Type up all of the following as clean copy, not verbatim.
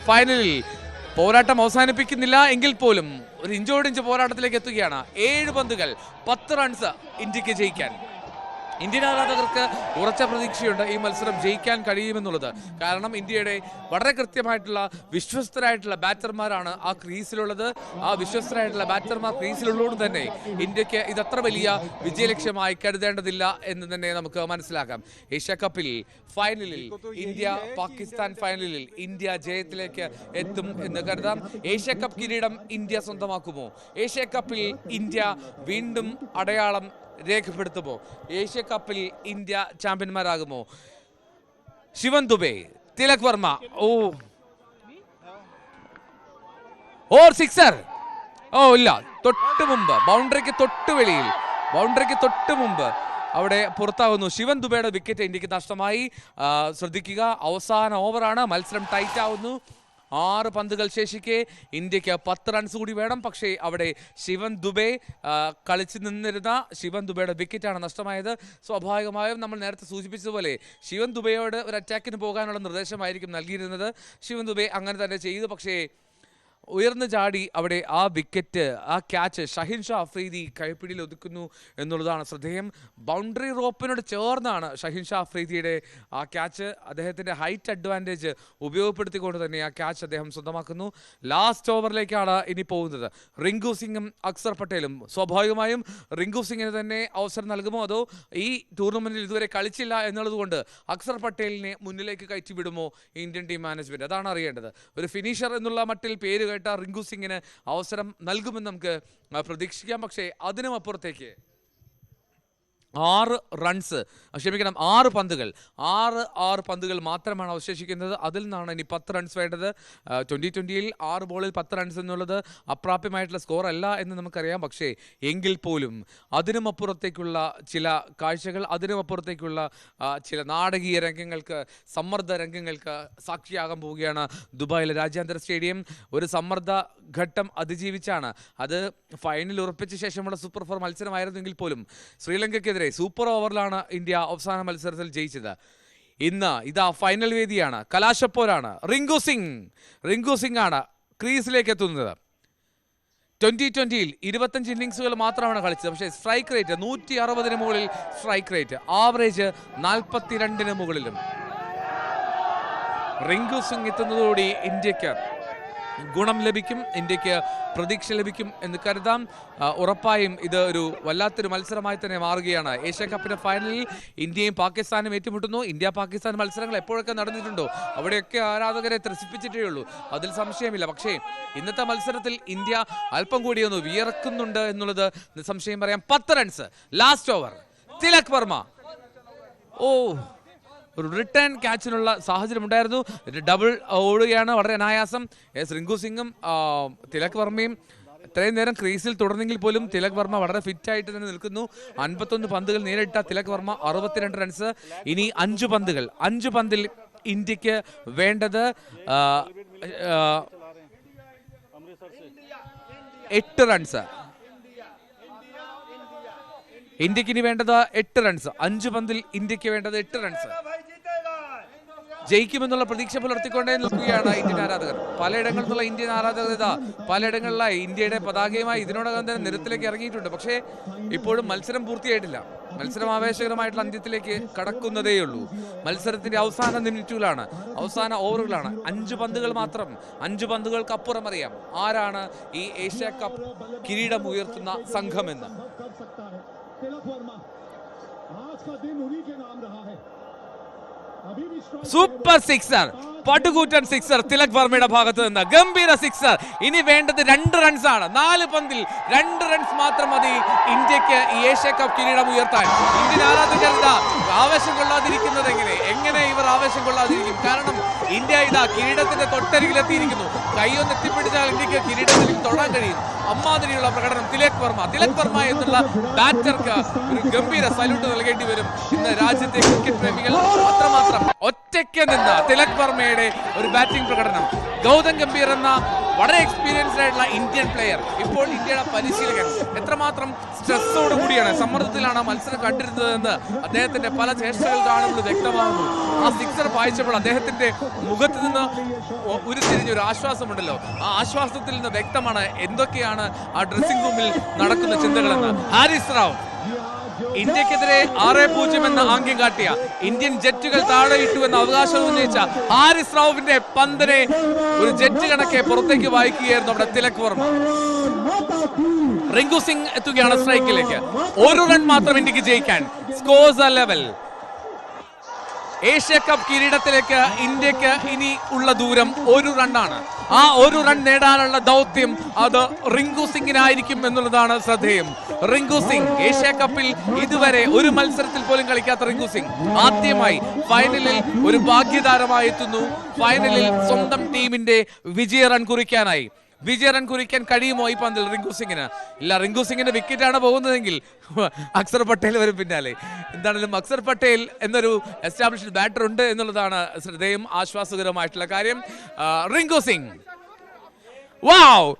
ഫൈനലിൽ പോരാട്ടം അവസാനിപ്പിക്കുന്നില്ല എങ്കിൽ പോലും ഒരു ഇഞ്ചോടിഞ്ച് പോരാട്ടത്തിലേക്ക് എത്തുകയാണ്. 7 പന്തുകൾ 10 റൺസ് ഇന്ത്യക്ക് ജയിക്കാൻ. ഇന്ത്യൻ ആരാധകർക്ക് ഉറച്ച പ്രതീക്ഷയുണ്ട് ഈ മത്സരം ജയിക്കാൻ കഴിയുമെന്നുള്ളത്. കാരണം ഇന്ത്യയുടെ വളരെ കൃത്യമായിട്ടുള്ള വിശ്വസ്തരായിട്ടുള്ള ബാറ്റർമാരാണ് ആ ക്രീസിലുള്ളത്. ആ വിശ്വസ്തരായിട്ടുള്ള ബാറ്റർമാർ ക്രീസിലുള്ളതുകൊണ്ട് തന്നെ ഇന്ത്യക്ക് ഇതത്ര വലിയ വിജയലക്ഷ്യമായി കരുതേണ്ടതില്ല എന്ന് തന്നെ നമുക്ക് മനസ്സിലാക്കാം. ഏഷ്യ കപ്പിൽ ഫൈനലിൽ ഇന്ത്യ പാകിസ്ഥാൻ ഫൈനലിൽ ഇന്ത്യ ജയത്തിലേക്ക് എത്തും എന്ന് കരുതാം. ഏഷ്യ കപ്പ് കിരീടം ഇന്ത്യ സ്വന്തമാക്കുമോ? ഏഷ്യ കപ്പിൽ ഇന്ത്യ വീണ്ടും അടയാളം രേഖപ്പെടുത്തുമോ? ഏഷ്യ കപ്പിൽ ഇന്ത്യ ചാമ്പ്യന്മാരാകുമോ? ശിവൻ ദുബെ, തിലക് വർമ്മ, സിക്സർ, ഇല്ല, തൊട്ട് മുമ്പ് ബൗണ്ടറിക്ക് തൊട്ട് മുമ്പ് അവിടെ പുറത്താകുന്നു. ശിവൻ ദുബെയുടെ വിക്കറ്റ് ഇന്ത്യക്ക് നഷ്ടമായി. ശ്രദ്ധിക്കുക, അവസാന ഓവറാണ്, മത്സരം ടൈറ്റ് ആവുന്നു. 6 പന്തുകൾ ശേഷിക്കെ ഇന്ത്യക്ക് 10 റൺസ് കൂടി വേണം. പക്ഷേ അവിടെ ശിവൻ ദുബെ കളിച്ചു നിന്നിരുന്ന ശിവൻ ദുബെയുടെ വിക്കറ്റാണ് നഷ്ടമായത്. സ്വാഭാവികമായും നമ്മൾ നേരത്തെ സൂചിപ്പിച്ചതുപോലെ ശിവൻ ദുബെയോട് ഒരു അറ്റാക്കിന് പോകാനുള്ള നിർദ്ദേശമായിരിക്കും നൽകിയിരുന്നത്. ശിവൻ ദുബെ അങ്ങനെ തന്നെ ചെയ്തു. പക്ഷേ ഉയർന്നു ചാടി അവിടെ ആ വിക്കറ്റ്, ആ ക്യാച്ച് ഷഹീൻ ഷാ അഫ്രീദി കൈപ്പിടിയിൽ ഒതുക്കുന്നു എന്നുള്ളതാണ് ശ്രദ്ധേയം. ബൗണ്ടറി റോപ്പിനോട് ചേർന്നാണ് ഷഹീൻ ഷാ അഫ്രീദിയുടെ ആ ക്യാച്ച്. അദ്ദേഹത്തിൻ്റെ ഹൈറ്റ് അഡ്വാൻറ്റേജ് ഉപയോഗപ്പെടുത്തിക്കൊണ്ട് തന്നെ ആ ക്യാച്ച് അദ്ദേഹം സ്വന്തമാക്കുന്നു. ലാസ്റ്റ് ഓവറിലേക്കാണ് ഇനി പോകുന്നത്. റിങ്കു സിംഗും അക്സർ പട്ടേലും. സ്വാഭാവികമായും റിങ്കു സിംഗിന് തന്നെ അവസരം നൽകുമോ, അതോ ഈ ടൂർണമെൻറ്റിൽ ഇതുവരെ കളിച്ചില്ല എന്നുള്ളതുകൊണ്ട് അക്സർ പട്ടേലിനെ മുന്നിലേക്ക് കയറ്റി വിടുമോ ഇന്ത്യൻ ടീം മാനേജ്മെൻറ്റ്? അതാണ് അറിയേണ്ടത്. ഒരു ഫിനിഷർ എന്നുള്ള മട്ടിൽ പേര് കേട്ട റിങ്കു സിംഗിന് അവസരം നൽകുമെന്ന് നമുക്ക് പ്രതീക്ഷിക്കാം. പക്ഷേ അതിനും അപ്പുറത്തേക്ക് 6 പന്തുകൾ 6 പന്തുകൾ മാത്രമാണ് അവശേഷിക്കുന്നത്. അതിൽ നിന്നാണ് ഇനി 10 റൺസ് വേണ്ടത്. 2020-ൽ 6 ബോളിൽ 10 റൺസ് എന്നുള്ളത് അപ്രാപ്യമായിട്ടുള്ള സ്കോർ അല്ല എന്ന് നമുക്കറിയാം. പക്ഷേ എങ്കിൽ പോലും അതിനുമപ്പുറത്തേക്കുള്ള ചില കാഴ്ചകൾ, അതിനുമപ്പുറത്തേക്കുള്ള ചില നാടകീയ രംഗങ്ങൾക്ക്, സമ്മർദ്ദ രംഗങ്ങൾക്ക് സാക്ഷിയാകാൻ പോവുകയാണ് ദുബായിലെ രാജ്യാന്തര സ്റ്റേഡിയം. ഒരു സമ്മർദ്ദ ഘട്ടം അതിജീവിച്ചാണ്, അത് ഫൈനൽ ഉറപ്പിച്ച ശേഷമുള്ള സൂപ്പർ 4 മത്സരമായിരുന്നെങ്കിൽ പോലും ശ്രീലങ്കയ്ക്കെതിരെ സൂപ്പർ ഓവറിലാണ് ഇന്ത്യ അവസാന മത്സരത്തിൽ ജയിച്ചത്. ഇന്ന് ഇതാ ഫൈനൽ വേദിയാണ്, കലാശപ്പോരാണ്. റിങ്കു സിംഗ് ആണ് ക്രീസിലേക്ക് എത്തുന്നത്. 2020-ൽ 25 ഇന്നിങ്സുകൾ മാത്രമാണ് കളിച്ചത്. പക്ഷേ സ്ട്രൈക്ക് റേറ്റ് 160-ന് മുകളിൽ സ്ട്രൈക്ക് റേറ്റ്, ആവറേജ് 42-ന് മുകളിലും. റിങ്കു സിംഗ് എത്തുന്നതോടെ ഇന്ത്യക്ക് ഗുണം ലഭിക്കും, ഇന്ത്യക്ക് പ്രതീക്ഷ ലഭിക്കും എന്ന് കരുതാം. ഉറപ്പായും ഇത് ഒരു വല്ലാത്തൊരു മത്സരമായി തന്നെ മാറുകയാണ്. ഏഷ്യ കപ്പിന്റെ ഫൈനലിൽ ഇന്ത്യയും പാകിസ്ഥാനും ഏറ്റുമുട്ടുന്നു. ഇന്ത്യ പാകിസ്ഥാൻ മത്സരങ്ങൾ എപ്പോഴൊക്കെ നടന്നിട്ടുണ്ടോ അവിടെയൊക്കെ ആരാധകരെ ത്രസിപ്പിച്ചിട്ടേ ഉള്ളൂ, അതിൽ സംശയമില്ല. പക്ഷേ ഇന്നത്തെ മത്സരത്തിൽ ഇന്ത്യ അല്പം കൂടി ഒന്ന് വിയർക്കുന്നുണ്ട് എന്നുള്ളത് നിസ്സംശയം പറയാം. 10 runs last over. Tilak Varma ഒരു റിട്ടേൺ ക്യാച്ചിനുള്ള സാഹചര്യം ഉണ്ടായിരുന്നു. ഡബിൾ ഓടുകയാണ് വളരെ അനായാസം. റിങ്കു സിംഗും തിലക് വർമ്മയും ഇത്രയും നേരം ക്രീസിൽ തുടർന്നെങ്കിൽ പോലും തിലക് വർമ്മ വളരെ ഫിറ്റായിട്ട് തന്നെ നിൽക്കുന്നു. 51 പന്തുകൾ നേരിട്ട തിലക് വർമ്മ 62 റൺസ്. ഇനി 5 പന്തിൽ ഇന്ത്യക്ക് വേണ്ടത് 8 റൺസ്. ഇന്ത്യക്ക് ഇനി വേണ്ടത് 8 റൺസ്. 5 പന്തിൽ ഇന്ത്യക്ക് വേണ്ടത് 8 റൺസ്. ജയിക്കുമെന്നുള്ള പ്രതീക്ഷ പുലർത്തിക്കൊണ്ടേ നിൽക്കുകയാണ് ഇന്ത്യൻ ആരാധകർ. പലയിടങ്ങളിൽ നിന്നുള്ള ഇന്ത്യൻ ആരാധകർ പലയിടങ്ങളിലായി ഇന്ത്യയുടെ പതാകയുമായി ഇതിനോടകം തന്നെ നിരത്തിലേക്ക് ഇറങ്ങിയിട്ടുണ്ട്. പക്ഷേ ഇപ്പോഴും മത്സരം പൂർത്തിയായിട്ടില്ല. മത്സരം ആവേശകരമായിട്ടുള്ള അന്ത്യത്തിലേക്ക് കടക്കുന്നതേയുള്ളൂ. മത്സരത്തിന്റെ അവസാന മിനിറ്റുകളാണ്, അവസാന ഓവറുകളാണ്. 5 പന്തുകൾ മാത്രം. 5 പന്തുകൾക്കപ്പുറം അറിയാം ആരാണ് ഈ ഏഷ്യ കപ്പ് കിരീടം ഉയർത്തുന്ന സംഘമെന്ന്. സൂപ്പർ സിക്സർ, പടുകൂറ്റൻ സിക്സർ തിലക് വർമ്മയുടെ ഭാഗത്ത് നിന്ന്. ഗംഭീര സിക്സർ. ഇനി വേണ്ടത് 2 റൺസ് ആണ്. 4 പന്തിൽ 2 റൺസ് മാത്രം മതി ഇന്ത്യക്ക് ഈ ഏഷ്യ കപ്പ് കിരീടം ഉയർത്താൻ. ഇന്ത്യൻ ആരാധകർ ആവേശം കൊള്ളാതിരിക്കുന്നത് എങ്ങനെ ഇവർ ആവേശം കൊള്ളാതിരിക്കും? കാരണം ഇന്ത്യ ഇതാ കിരീടത്തിന്റെ തൊട്ടരികിലെത്തിയിരിക്കുന്നു. കൈയൊന്ന് എത്തിപ്പിടിച്ചാൽ ഇന്ത്യക്ക് കിരീടത്തിൽ തൊടാൻ കഴിയും. അമ്മാതിരിയുള്ള പ്രകടനം തിലക് വർമ്മ എന്നുള്ള ബാറ്റർക്ക് ഒരു ഗംഭീര സല്യൂട്ട് നൽകേണ്ടി വരും ഇന്ന് രാജ്യത്തെ ക്രിക്കറ്റ് പ്രേമികൾ. അത്രമാത്രം ഒറ്റയ്ക്ക് നിന്ന് തിലക് വർമ്മയുടെ ഒരു ബാറ്റിംഗ് പ്രകടനം. ഗൗതം ഗംഭീർ എന്ന വളരെ എക്സ്പീരിയൻസ്ഡ് ആയിട്ടുള്ള ഇന്ത്യൻ പ്ലെയർ, ഇപ്പോൾ ഇന്ത്യയുടെ പരിശീലകൻ, എത്രമാത്രം സ്ട്രെസ്സോട് കൂടിയാണ്, സമ്മർദ്ദത്തിലാണ് മത്സരം കണ്ടിരുന്നതെന്ന് അദ്ദേഹത്തിന്റെ പല ചേഷ്ടകൾ കാണുമ്പോൾ വ്യക്തമാകുന്നു. ആ സിക്സർ വായിച്ചപ്പോൾ അദ്ദേഹത്തിന്റെ മുഖത്ത് നിന്ന് ഉരുത്തിരിഞ്ഞൊരു ആശ്വാസമുണ്ടല്ലോ, ആ ആശ്വാസത്തിൽ നിന്ന് വ്യക്തമാണ് എന്തൊക്കെയാണ് ആ ഡ്രസ്സിംഗ് റൂമിൽ നടക്കുന്ന ചിന്തകളെന്ന്. ഹാരിസ് റാവ് ഇന്ത്യക്കെതിരെ 6-0 എന്ന ആംഗ്യം കാട്ടിയ, ഇന്ത്യൻ ജെറ്റുകൾ താഴെയിട്ടു എന്ന അവകാശം ഉന്നയിച്ച ഹാരിസ് റാവുവിന്റെ പന്തിനെ ഒരു ജെറ്റ് കണക്കെ പുറത്തേക്ക് വായിക്കുകയായിരുന്നു അവിടെ തിലക് വർമ്മ. റിങ്കു സിംഗ് എത്തുകയാണ് സ്ട്രൈക്കിലേക്ക്. 1 റൺ മാത്രം ഇന്ത്യക്ക് ജയിക്കാൻ. സ്കോർസ് ആ ലെവൽ. ഏഷ്യ കപ്പ് കിരീടത്തിലേക്ക് ഇന്ത്യക്ക് ഇനി ഉള്ള ദൂരം 1 റണ്ണാണ്. ആ 1 റൺ നേടാനുള്ള ദൗത്യം അത് റിങ്കു സിംഗിനായിരിക്കും എന്നുള്ളതാണ് ശ്രദ്ധേയം. റിങ്കു സിംഗ് ഏഷ്യ കപ്പിൽ ഇതുവരെ ഒരു മത്സരത്തിൽ പോലും കളിക്കാത്ത റിങ്കു സിംഗ് ആദ്യമായി ഫൈനലിൽ ഒരു ഭാഗ്യതാരമായി എത്തുന്നു. ഫൈനലിൽ സ്വന്തം ടീമിന്റെ വിജയ റൺ കുറിക്കാനായി. വിജയ റൺ കുറിക്കാൻ കഴിയുമോ ഈ പന്തിൽ റിങ്കു സിംഗിന്? ഇല്ല, റിങ്കു സിംഗിന്റെ വിക്കറ്റാണ് പോകുന്നതെങ്കിൽ അക്സർ പട്ടേൽ വരും പിന്നാലെ. എന്താണെങ്കിലും അക്സർ പട്ടേൽ എന്നൊരു എസ്റ്റാബ്ലിഷ്ഡ് ബാറ്റർ ഉണ്ട് എന്നുള്ളതാണ് ശ്രദ്ധേയം, ആശ്വാസകരമായിട്ടുള്ള കാര്യം. റിങ്കു സിംഗ് വാവ്,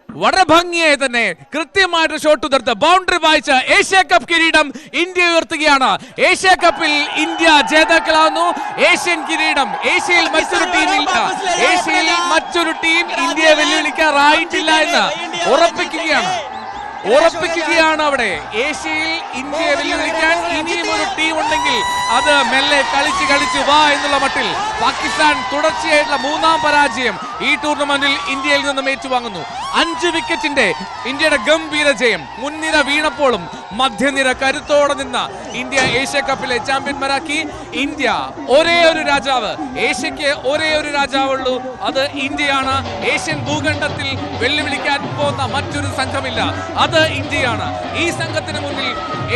വളരെ ഭംഗിയായി തന്നെ കൃത്യമായിട്ട് ഷോട്ട് ഉതിർത്ത് ബൗണ്ടറി വായിച്ച ഏഷ്യ കപ്പ് കിരീടം ഇന്ത്യ ഉയർത്തുകയാണ്. ഏഷ്യ കപ്പിൽ ഇന്ത്യ ജേതാക്കളാവുന്നു. ഏഷ്യൻ കിരീടം ഏഷ്യയിൽ മറ്റൊരു ടീമില്ല. ഏഷ്യയിൽ മറ്റൊരു ടീം ഇന്ത്യയെ വെല്ലുവിളിക്കാറായിട്ടില്ല എന്ന് ഉറപ്പിക്കുകയാണ് അവിടെ. ഏഷ്യയിൽ ഇന്ത്യയെ വെല്ലുവിളിക്കാൻ ഇനിയും ഒരു ടീം ഉണ്ടെങ്കിൽ അത് മെല്ലെ കളിച്ച് വാ എന്നുള്ള മട്ടിൽ പാകിസ്ഥാൻ തുടർച്ചയായിട്ടുള്ള 3ാം പരാജയം ഈ ടൂർണമെന്റിൽ ഇന്ത്യയിൽ നിന്നും ഏറ്റുവാങ്ങുന്നു. 5 വിക്കറ്റിന്റെ ഇന്ത്യയുടെ ഗംഭീര ജയം. മുൻനിര വീണപ്പോഴും മധ്യനിര കരുത്തോടെ നിന്ന ഇന്ത്യ ഏഷ്യ കപ്പിലെ ചാമ്പ്യന്മാരാക്കി. ഇന്ത്യ ഒരേ ഒരു രാജാവ്, ഏഷ്യക്ക് ഒരേ ഒരു രാജാവുള്ളൂ, അത് ഇന്ത്യയാണ്. ഏഷ്യൻ ഭൂഖണ്ഡത്തിൽ വെല്ലുവിളിക്കാൻ പോകുന്ന മറ്റൊരു സംഘമില്ല, അത് ഇന്ത്യയാണ്. ഈ സംഘത്തിന് മുന്നിൽ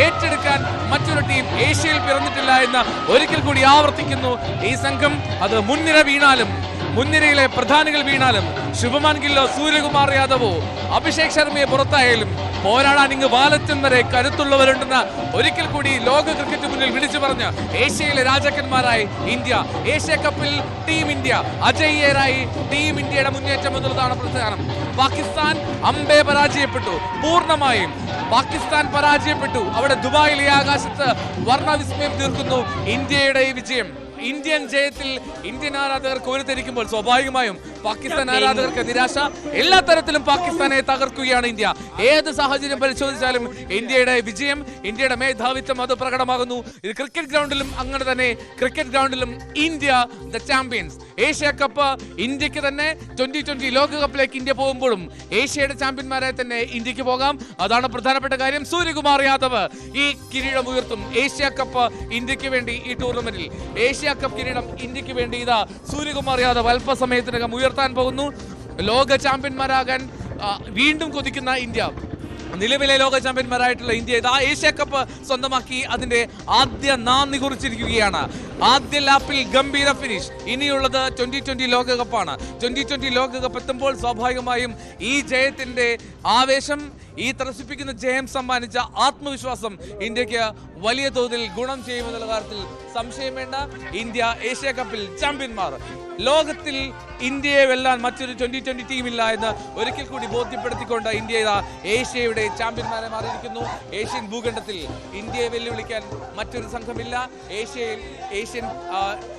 ഏറ്റെടുക്കാൻ മറ്റൊരു ടീം ഏഷ്യയിൽ പിറന്നിട്ടില്ല എന്ന് ഒരിക്കൽ കൂടി ആവർത്തിക്കുന്നു. ഈ സംഘം അത് മുൻനിര വീണാലും, മുൻനിരയിലെ പ്രധാനികൾ വീണാലും, ശുഭമാൻ ഗില്ലോ, സൂര്യകുമാർ യാദവോ, അഭിഷേക് ശർമ്മയെ പുറത്തായാലും പോരാടാൻ ഇങ്ങ് വാലറ്റം വരെ കരുത്തുള്ളവരുണ്ടെന്ന് ഒരിക്കൽ കൂടി ലോക ക്രിക്കറ്റ് മുന്നിൽ വിളിച്ചു പറഞ്ഞ് ഏഷ്യയിലെ രാജാക്കന്മാരായി ഇന്ത്യ. ഏഷ്യ കപ്പിൽ ടീം ഇന്ത്യ അജയ്യരായി ടീം ഇന്ത്യയുടെ മുന്നേറ്റം എന്നുള്ളതാണ് പ്രധാനം. പാകിസ്ഥാൻ അമ്പേ പരാജയപ്പെട്ടു, പൂർണ്ണമായും പാകിസ്ഥാൻ പരാജയപ്പെട്ടു. അവിടെ ദുബായിലെ ആകാശത്ത് വർണ്ണവിസ്മയം തീർക്കുന്നു ഇന്ത്യയുടെ ഈ വിജയം. ഇന്ത്യൻ ജയത്തിൽ ഇന്ത്യൻ ആരാധകർ കോരിത്തിരിക്കുമ്പോൾ സ്വാഭാവികമായും പാകിസ്ഥാൻ ആരാധകർക്ക് നിരാശ. എല്ലാ തരത്തിലും പാകിസ്ഥാനെ തകർക്കുകയാണ് ഇന്ത്യ. ഏത് സാഹചര്യം പരിശോധിച്ചാലും ഇന്ത്യയുടെ വിജയം, ഇന്ത്യയുടെ മേധാവിത്വം അത് പ്രകടമാകുന്നു. ഇത് ക്രിക്കറ്റ് ഗ്രൗണ്ടിലും അങ്ങനെ തന്നെ. ക്രിക്കറ്റ് ഗ്രൗണ്ടിലും India the champions. Asia Cup ഇന്ത്യക്ക് തന്നെ. 2020 ലോകകപ്പിലേക്ക് ഇന്ത്യ പോകുമ്പോഴും ഏഷ്യയുടെ ചാമ്പ്യന്മാരായി തന്നെ ഇന്ത്യക്ക് പോകാം. അതാണ് പ്രധാനപ്പെട്ട കാര്യം. സൂര്യകുമാർ യാദവ് ഈ കിരീടം ഉയർത്തും. ഏഷ്യ കപ്പ് ഇന്ത്യക്ക് വേണ്ടി ഈ ടൂർണമെന്റിൽ ഏഷ്യ കപ്പ് കിരീടം ഇന്ത്യക്ക് വേണ്ടി ഇതാ സൂര്യകുമാർ യാദവ് അല്പസമയത്തിനകം ഉയർത്താൻ പോകുന്നു. ലോക ചാമ്പ്യന്മാരാകാൻ വീണ്ടും കൊതിക്കുന്ന ഇന്ത്യ, നിലവിലെ ലോക ചാമ്പ്യന്മാരായിട്ടുള്ള ഇന്ത്യ ഇതാ ഏഷ്യ കപ്പ് സ്വന്തമാക്കി അതിന്റെ ആദ്യ നാന്ദി കുറിച്ചിരിക്കുകയാണ്. ആദ്യ ലാപ്പിൽ ഗംഭീര ഫിനിഷ്. ഇനിയുള്ളത് 2020 ലോകകപ്പാണ്. 2020 ലോകകപ്പ് എത്തുമ്പോൾ സ്വാഭാവികമായും ഈ ജയത്തിന്റെ ആവേശം, ഈ ത്രസിപ്പിക്കുന്ന ജയം സമ്മാനിച്ച ആത്മവിശ്വാസം ഇന്ത്യക്ക് വലിയ തോതിൽ ഗുണം ചെയ്യുമെന്നുള്ള കാര്യത്തിൽ സംശയം വേണ്ട. ഇന്ത്യ ഏഷ്യ കപ്പിൽ ചാമ്പ്യന്മാർ. ലോകത്തിൽ ഇന്ത്യയെ വെല്ലാൻ മറ്റൊരു 2020 ടീമില്ല എന്ന് ഒരിക്കൽ കൂടി ബോധ്യപ്പെടുത്തിക്കൊണ്ട് ഇന്ത്യ ഏഷ്യയുടെ ചാമ്പ്യന്മാരെ മാറിയിരിക്കുന്നു. ഏഷ്യൻ ഭൂഖണ്ഡത്തിൽ ഇന്ത്യയെ വെല്ലുവിളിക്കാൻ മറ്റൊരു സംഘമില്ല. ഏഷ്യൻ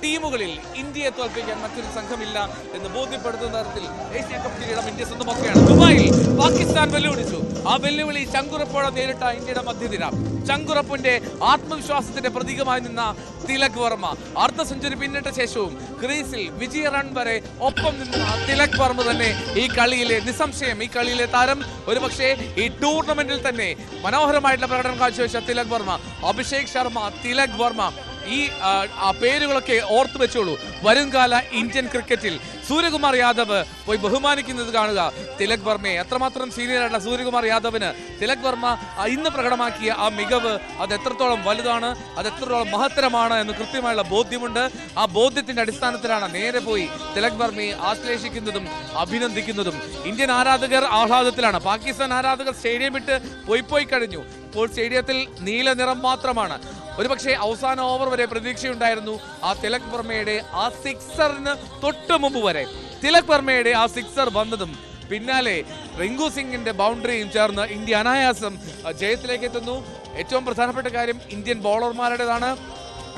ടീമുകളിൽ ഇന്ത്യയെ തോൽപ്പിക്കാൻ മറ്റൊരു സംഘമില്ല എന്ന് ബോധ്യപ്പെടുത്തുന്ന തരത്തിൽ ഏഷ്യ കപ്പ് കിരീടം ഇന്ത്യ സ്വന്തമാക്കുകയാണ്. ദുബായിൽ പാകിസ്ഥാൻ വെല്ലുവിളിച്ചു. ആ വെല്ലുവിളി ചങ്കുറപ്പോടെ നേരിട്ട ഇന്ത്യയുടെ മധ്യനിര. ചങ്കുറപ്പിന്റെ ആത്മവിശ്വാസത്തിന്റെ പ്രതീകമായി നിന്ന തിലക് വർമ്മ അർദ്ധ സെഞ്ചുറി പിന്നിട്ട ശേഷവും ക്രീസിൽ വിജയ റൺ വരെ ഒപ്പം നിന്ന തിലക് വർമ്മ തന്നെ ഈ കളിയിലെ നിസ്സംശയം, ഈ കളിയിലെ താരം. ഒരുപക്ഷെ ഈ ടൂർണമെന്റിൽ തന്നെ മനോഹരമായിട്ടുള്ള പ്രകടനം കാഴ്ചവെച്ച തിലക് വർമ്മ, അഭിഷേക് ശർമ്മ, തിലക് വർമ്മ, ഈ പേരുകളൊക്കെ ഓർത്തു വെച്ചോളൂ. വരുംകാല ഇന്ത്യൻ ക്രിക്കറ്റിൽ സൂര്യകുമാർ യാദവ് പോയി ബഹുമാനിക്കുന്നത് കാണുക. തിലക് വർമ്മയെ എത്രമാത്രം സീനിയറായിട്ടുള്ള സൂര്യകുമാർ യാദവിന് തിലക് വർമ്മ ഇന്ന് പ്രകടമാക്കിയ ആ മികവ് അത് എത്രത്തോളം വലുതാണ്, അത് എത്രത്തോളം മഹത്തരമാണ് എന്ന് കൃത്യമായുള്ള ബോധ്യമുണ്ട്. ആ ബോധ്യത്തിന്റെ അടിസ്ഥാനത്തിലാണ് നേരെ പോയി തിലക് വർമ്മയെ ആശ്ലേഷിക്കുന്നതും അഭിനന്ദിക്കുന്നതും. ഇന്ത്യൻ ആരാധകർ ആഹ്ലാദത്തിലാണ്. പാകിസ്ഥാൻ ആരാധകർ സ്റ്റേഡിയം വിട്ട് പോയി കഴിഞ്ഞു. സ്പോർട്സ് സ്റ്റേഡിയത്തിൽ നീല നിറം മാത്രമാണ്. ഒരുപക്ഷെ അവസാന ഓവർ വരെ പ്രതീക്ഷയുണ്ടായിരുന്നു ആ തിലക് വർമ്മയുടെ ആ സിക്സറിന് തൊട്ട് മുമ്പ് വരെ. തിലക് വർമ്മയുടെ ആ സിക്സർ വന്നതും പിന്നാലെ റിങ്കു സിംഗിന്റെ ബൗണ്ടറിയും ചേർന്ന് ഇന്ത്യ അനായാസം ജയത്തിലേക്ക് എത്തുന്നു. ഏറ്റവും പ്രധാനപ്പെട്ട കാര്യം ഇന്ത്യൻ ബോളർമാരുടേതാണ്.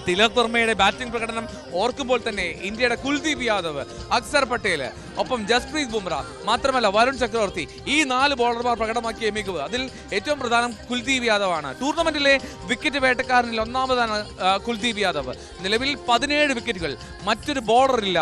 തിലക് വർമ്മയുടെ ബാറ്റിംഗ് പ്രകടനം ഓർക്കുമ്പോൾ തന്നെ ഇന്ത്യയുടെ കുൽദീപ് യാദവ്, അക്സർ പട്ടേൽ, ഒപ്പം ജസ്പ്രീത് ബുംറ, മാത്രമല്ല വരുൺ ചക്രവർത്തി, ഈ 4 ബോളർമാർ പ്രകടമാക്കിയ മികവ്, അതിൽ ഏറ്റവും പ്രധാനം കുൽദീപ് യാദവാണ്. ടൂർണമെന്റിലെ വിക്കറ്റ് വേട്ടക്കാരനിൽ ഒന്നാമതാണ് കുൽദീപ് യാദവ്. നിലവിൽ 17 വിക്കറ്റുകൾ, മറ്റൊരു ബോളറില്ല.